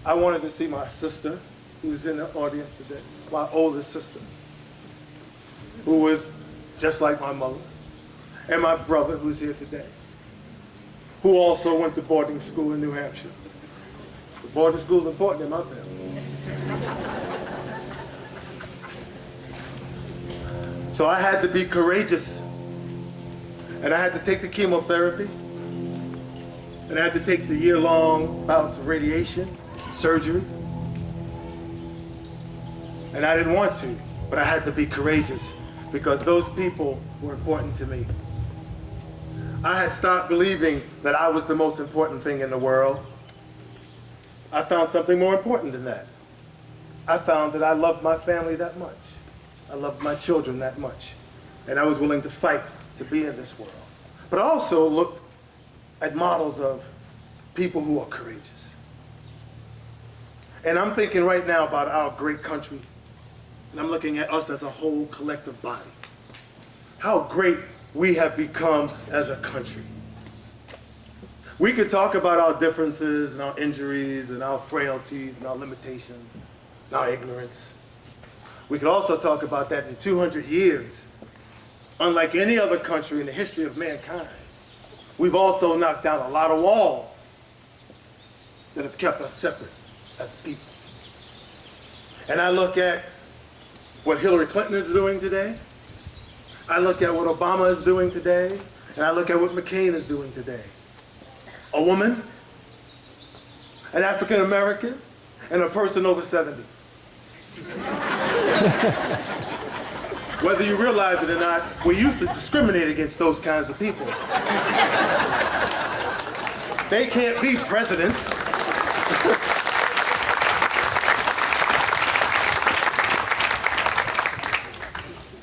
I wanted to see my sister, who's in the audience today, my oldest sister, who was just like my mother, and my brother, who's here today, who also went to boarding school in New Hampshire. The boarding school is important in my family. So I had to be courageous, and I had to take the chemotherapy, and I had to take the year-long bouts of radiation, surgery, and I didn't want to, but I had to be courageous because those people were important to me. I had stopped believing that I was the most important thing in the world. I found something more important than that. I found that I loved my family that much. I loved my children that much. And I was willing to fight to be in this world. But I also looked at models of people who are courageous. And I'm thinking right now about our great country. And I'm looking at us as a whole collective body. How great we have become as a country. We could talk about our differences and our injuries and our frailties and our limitations and our ignorance. We could also talk about that in 200 years. Unlike any other country in the history of mankind, we've also knocked down a lot of walls that have kept us separate as a people. And I look at what Hillary Clinton is doing today. I look at what Obama is doing today, and I look at what McCain is doing today. A woman, an African American, and a person over 70. Whether you realize it or not, we used to discriminate against those kinds of people. They can't be presidents.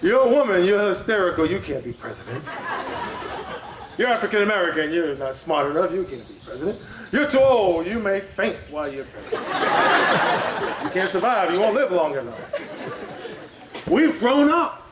You're a woman, you're hysterical, you can't be president. You're African American, you're not smart enough, you can't be president. You're too old, you may faint while you're president. You can't survive, you won't live long enough. We've grown up.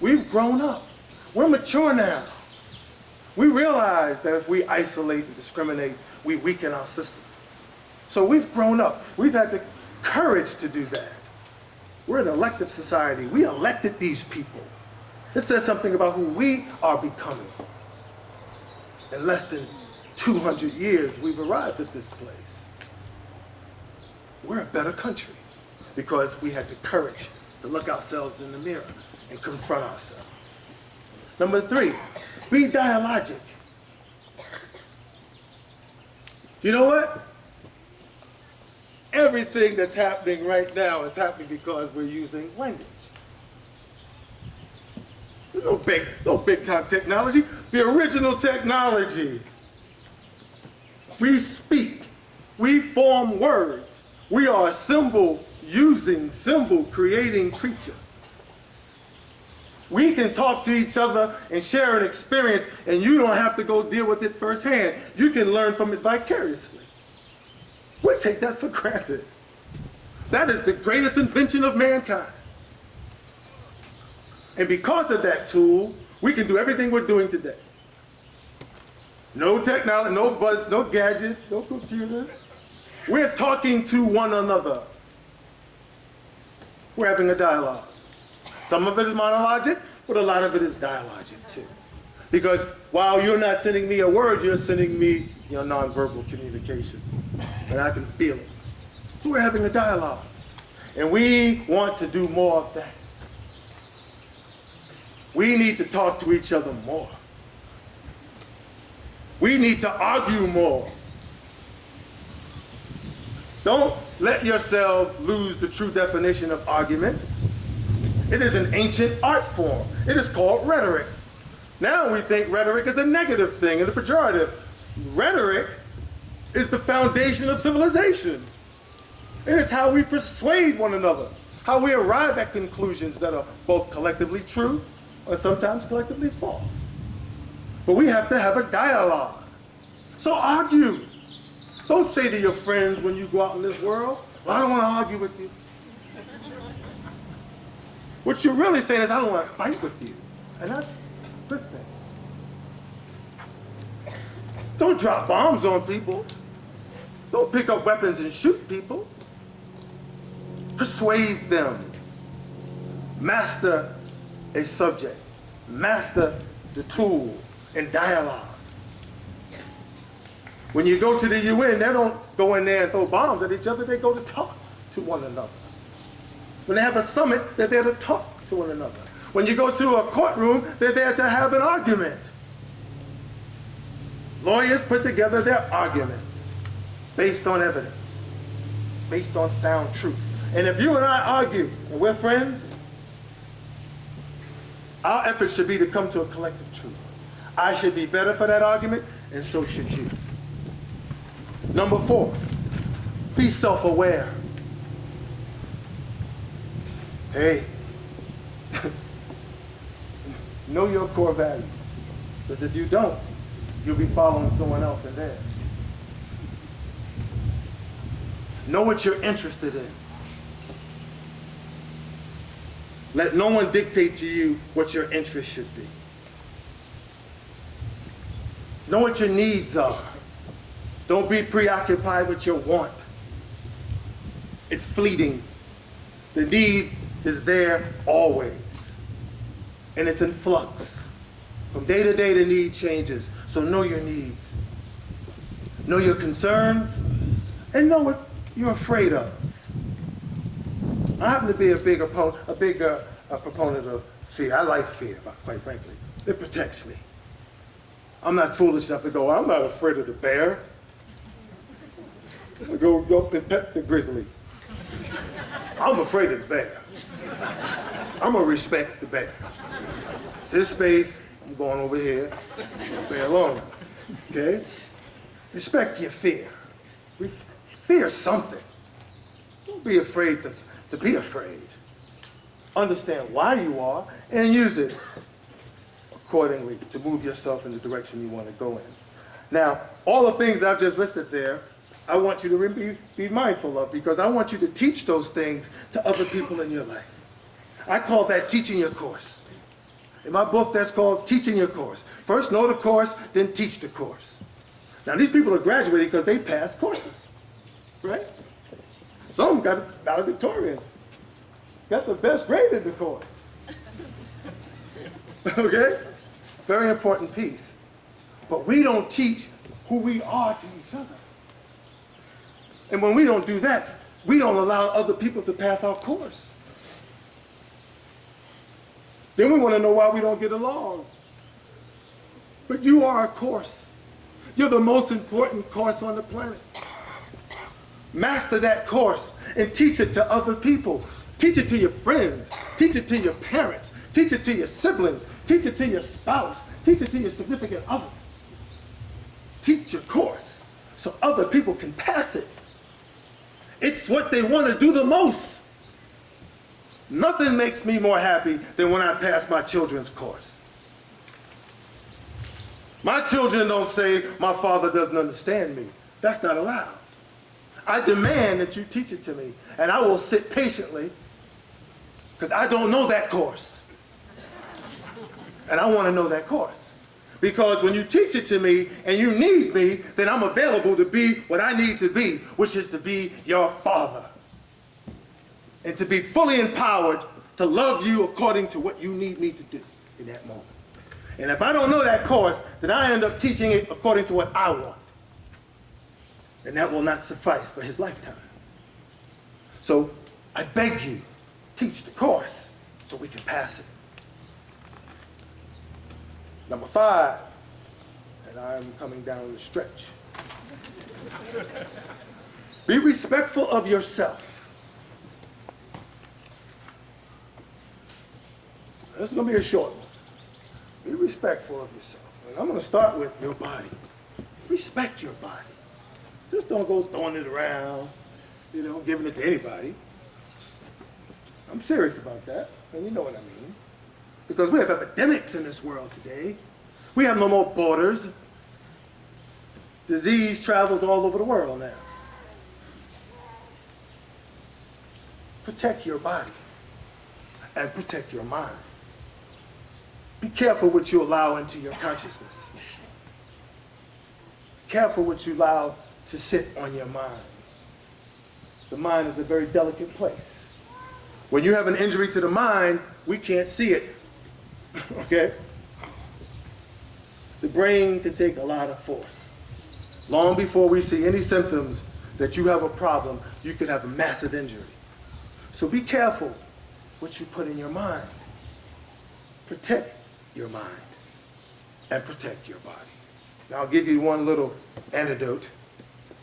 We've grown up. We're mature now. We realize that if we isolate and discriminate, we weaken our system. So we've grown up. We've had the courage to do that. We're an elective society. We elected these people. It says something about who we are becoming. In less than 200 years, we've arrived at this place. We're a better country because we had the courage to look ourselves in the mirror and confront ourselves. Number 3, be dialogic. You know what? Everything that's happening right now is happening because we're using language. No big time technology. The original technology. We speak. We form words. We are a symbol using, symbol creating creature. We can talk to each other and share an experience, and you don't have to go deal with it firsthand. You can learn from it vicariously. We take that for granted. That is the greatest invention of mankind. And because of that tool, we can do everything we're doing today. No technology, no gadgets, no computers. We're talking to one another. We're having a dialogue. Some of it is monologic, but a lot of it is dialogic too. Because while you're not sending me a word, you're sending me your nonverbal communication. And I can feel it. So we're having a dialogue. And we want to do more of that. We need to talk to each other more. We need to argue more. Don't let yourselves lose the true definition of argument. It is an ancient art form. It is called rhetoric. Now we think rhetoric is a negative thing and a pejorative. Rhetoric is the foundation of civilization. It is how we persuade one another, how we arrive at conclusions that are both collectively true or sometimes collectively false. But we have to have a dialogue. So argue. Don't say to your friends when you go out in this world, well, I don't want to argue with you. What you're really saying is, I don't want to fight with you. And that's a good thing. Don't drop bombs on people. Don't pick up weapons and shoot people. Persuade them. Master a subject. Master the tool in dialogue. When you go to the UN, they don't go in there and throw bombs at each other. They go to talk to one another. When they have a summit, they're there to talk to one another. When you go to a courtroom, they're there to have an argument. Lawyers put together their arguments based on evidence, based on sound truth. And if you and I argue and we're friends, our effort should be to come to a collective truth. I should be better for that argument, and so should you. Number 4, be self-aware. Hey, know your core values. Because if you don't, you'll be following someone else in theirs. Know what you're interested in. Let no one dictate to you what your interests should be. Know what your needs are. Don't be preoccupied with your want. It's fleeting. The need is there always. And it's in flux. From day to day, the need changes. So know your needs. Know your concerns. And know what you're afraid of. I happen to be a big proponent of fear. I like fear, quite frankly. It protects me. I'm not foolish enough to go, I'm not afraid of the bear. I go up and pet the grizzly. I'm afraid of the bear. I'm gonna respect the bear. It's his space, I'm going over here, bear alone, okay? Respect your fear. Fear something. Don't be afraid to be afraid. Understand why you are and use it accordingly to move yourself in the direction you want to go in. Now, all the things I've just listed there, I want you to be mindful of, because I want you to teach those things to other people in your life. I call that teaching your course. In my book, that's called teaching your course. First know the course, then teach the course. Now, these people are graduating because they passed courses, right? Some got valedictorians, got the best grade in the course. Okay? Very important piece. But we don't teach who we are to each other. And when we don't do that, we don't allow other people to pass our course. Then we want to know why we don't get along. But you are a course. You're the most important course on the planet. Master that course and teach it to other people. Teach it to your friends. Teach it to your parents. Teach it to your siblings. Teach it to your spouse. Teach it to your significant other. Teach your course so other people can pass it. It's what they want to do the most. Nothing makes me more happy than when I pass my children's course. My children don't say, my father doesn't understand me. That's not allowed. I demand that you teach it to me, and I will sit patiently, because I don't know that course. And I want to know that course. Because when you teach it to me and you need me, then I'm available to be what I need to be, which is to be your father. And to be fully empowered to love you according to what you need me to do in that moment. And if I don't know that course, then I end up teaching it according to what I want. And that will not suffice for his lifetime. So I beg you, teach the course so we can pass it. Number 5, and I'm coming down the stretch. Be respectful of yourself. This is going to be a short one. Be respectful of yourself. And I'm going to start with your body. Respect your body. Just don't go throwing it around, giving it to anybody. I'm serious about that, and you know what I mean. Because we have epidemics in this world today. We have no more borders. Disease travels all over the world now. Protect your body and protect your mind. Be careful what you allow into your consciousness. Careful what you allow to sit on your mind. The mind is a very delicate place. When you have an injury to the mind, we can't see it, okay? The brain can take a lot of force. Long before we see any symptoms that you have a problem, you could have a massive injury. So be careful what you put in your mind. Protect your mind and protect your body. Now I'll give you one little anecdote.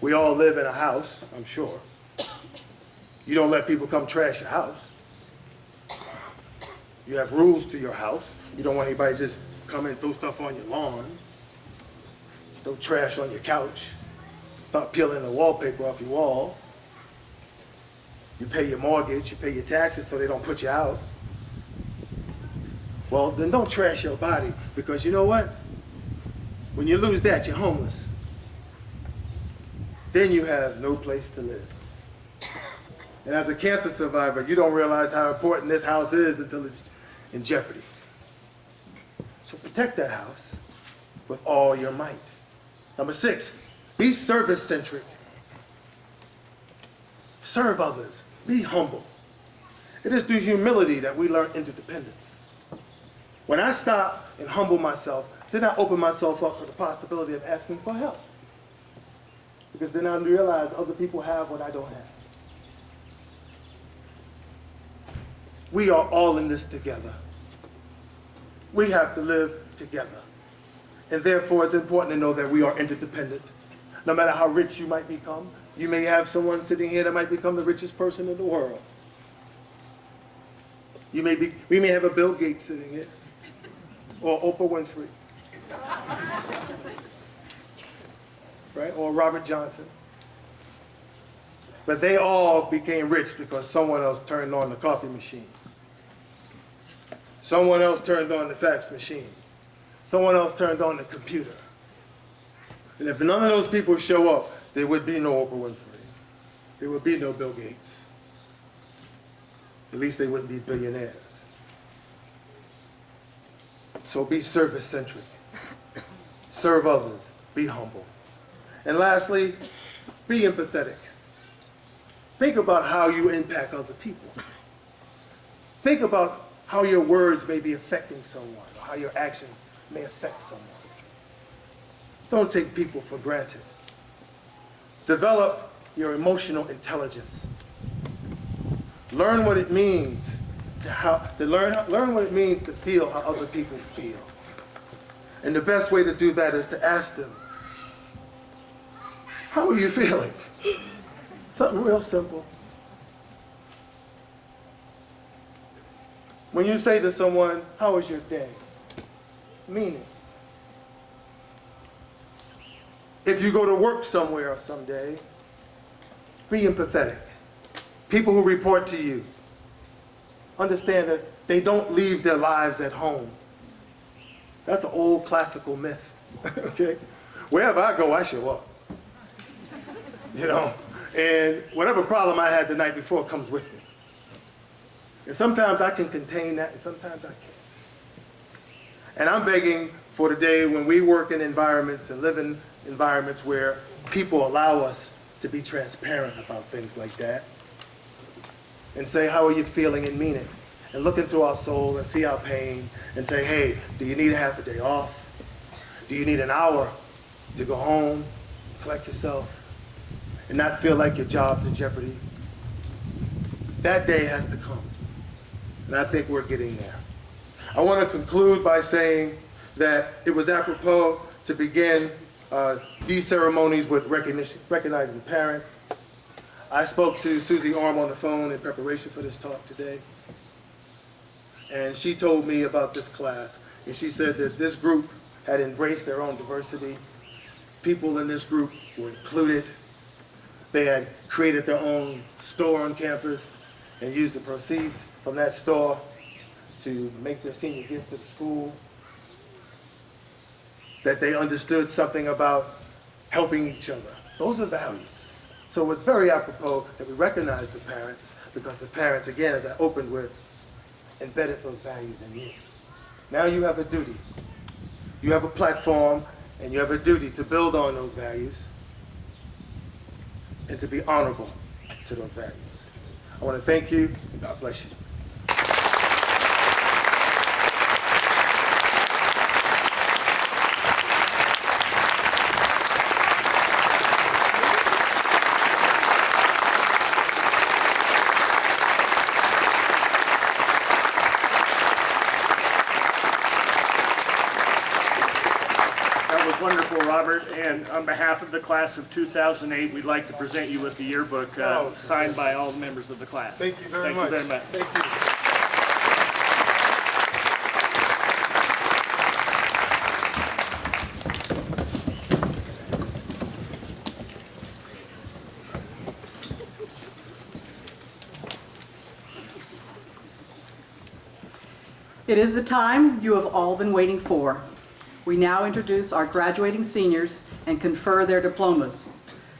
We all live in a house, I'm sure. You don't let people come trash your house. You have rules to your house. You don't want anybody just come and throw stuff on your lawn. Throw trash on your couch. Start peeling the wallpaper off your wall. You pay your mortgage, you pay your taxes so they don't put you out. Well, then don't trash your body, because you know what? When you lose that, you're homeless. Then you have no place to live. And as a cancer survivor, you don't realize how important this house is until it's in jeopardy. So protect that house with all your might. Number 6, be service-centric. Serve others. Be humble. It is through humility that we learn interdependence. When I stop and humble myself, then I open myself up for the possibility of asking for help. Because then I realize other people have what I don't have. We are all in this together. We have to live together. And therefore, it's important to know that we are interdependent. No matter how rich you might become, you may have someone sitting here that might become the richest person in the world. We may have a Bill Gates sitting here, or Oprah Winfrey, right? Or Robert Johnson. But they all became rich because someone else turned on the coffee machine. Someone else turned on the fax machine. Someone else turned on the computer. And if none of those people show up, there would be no Oprah Winfrey. There would be no Bill Gates. At least they wouldn't be billionaires. So be service-centric. Serve others. Be humble. And lastly, be empathetic. Think about how you impact other people. Think about how your words may be affecting someone, or how your actions may affect someone. Don't take people for granted. Develop your emotional intelligence. Learn what it means learn what it means to feel how other people feel. And the best way to do that is to ask them, how are you feeling? Something real simple. When you say to someone, how was your day? Mean it. If you go to work somewhere someday, be empathetic. People who report to you, understand that they don't leave their lives at home. That's an old classical myth, okay? Wherever I go, I show up. You know? And whatever problem I had the night before comes with me. And sometimes I can contain that, and sometimes I can't. And I'm begging for the day when we work in environments and live in environments where people allow us to be transparent about things like that. And say, how are you feeling, and mean it. And look into our soul and see our pain and say, hey, do you need a half a day off? Do you need an hour to go home, collect yourself, and not feel like your job's in jeopardy? That day has to come. And I think we're getting there. I want to conclude by saying that it was apropos to begin these ceremonies with recognizing parents. I spoke to Susie Orme on the phone in preparation for this talk today. And she told me about this class. And she said that this group had embraced their own diversity. People in this group were included. They had created their own store on campus and used the proceeds from that store to make their senior gift to the school. That they understood something about helping each other. Those are values. So it's very apropos that we recognize the parents, because the parents, again, as I opened with, embedded those values in you. Now you have a duty. You have a platform, and you have a duty to build on those values and to be honorable to those values. I want to thank you, and God bless you. Wonderful, Robert, and on behalf of the class of 2008, we'd like to present you with the yearbook signed by all members of the class. Thank you very much. Thank you very much. Thank you. It is the time you have all been waiting for. We now introduce our graduating seniors and confer their diplomas.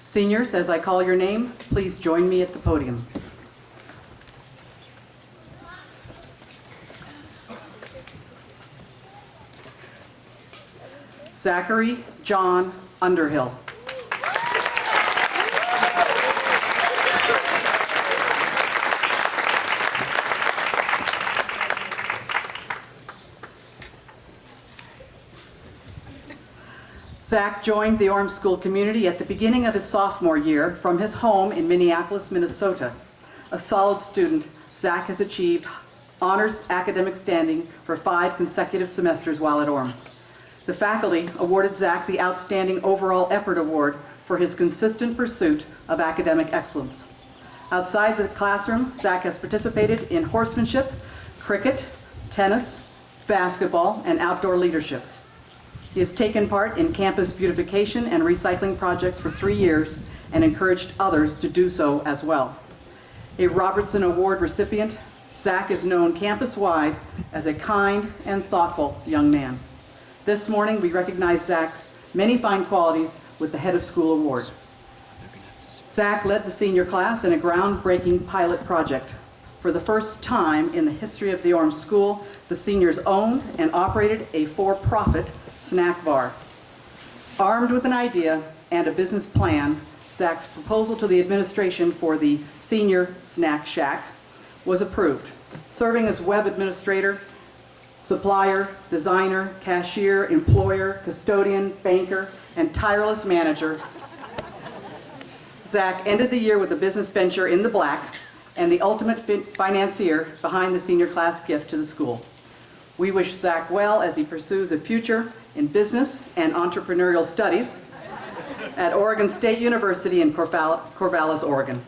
Seniors, as I call your name, please join me at the podium. Zachary John Underhill. Zach joined the Orme School community at the beginning of his sophomore year from his home in Minneapolis, Minnesota. A solid student, Zach has achieved honors academic standing for 5 consecutive semesters while at Orme. The faculty awarded Zach the Outstanding Overall Effort Award for his consistent pursuit of academic excellence. Outside the classroom, Zach has participated in horsemanship, cricket, tennis, basketball, and outdoor leadership. He has taken part in campus beautification and recycling projects for 3 years and encouraged others to do so as well. A Robertson Award recipient, Zach is known campus-wide as a kind and thoughtful young man. This morning, we recognize Zach's many fine qualities with the Head of School Award. Zach led the senior class in a groundbreaking pilot project. For the first time in the history of the Orme School, the seniors owned and operated a for-profit snack bar. Armed with an idea and a business plan, Zach's proposal to the administration for the Senior Snack Shack was approved. Serving as web administrator, supplier, designer, cashier, employer, custodian, banker, and tireless manager, Zach ended the year with a business venture in the black and the ultimate financier behind the senior class gift to the school. We wish Zach well as he pursues a future in business and entrepreneurial studies at Oregon State University in Corvallis, Oregon.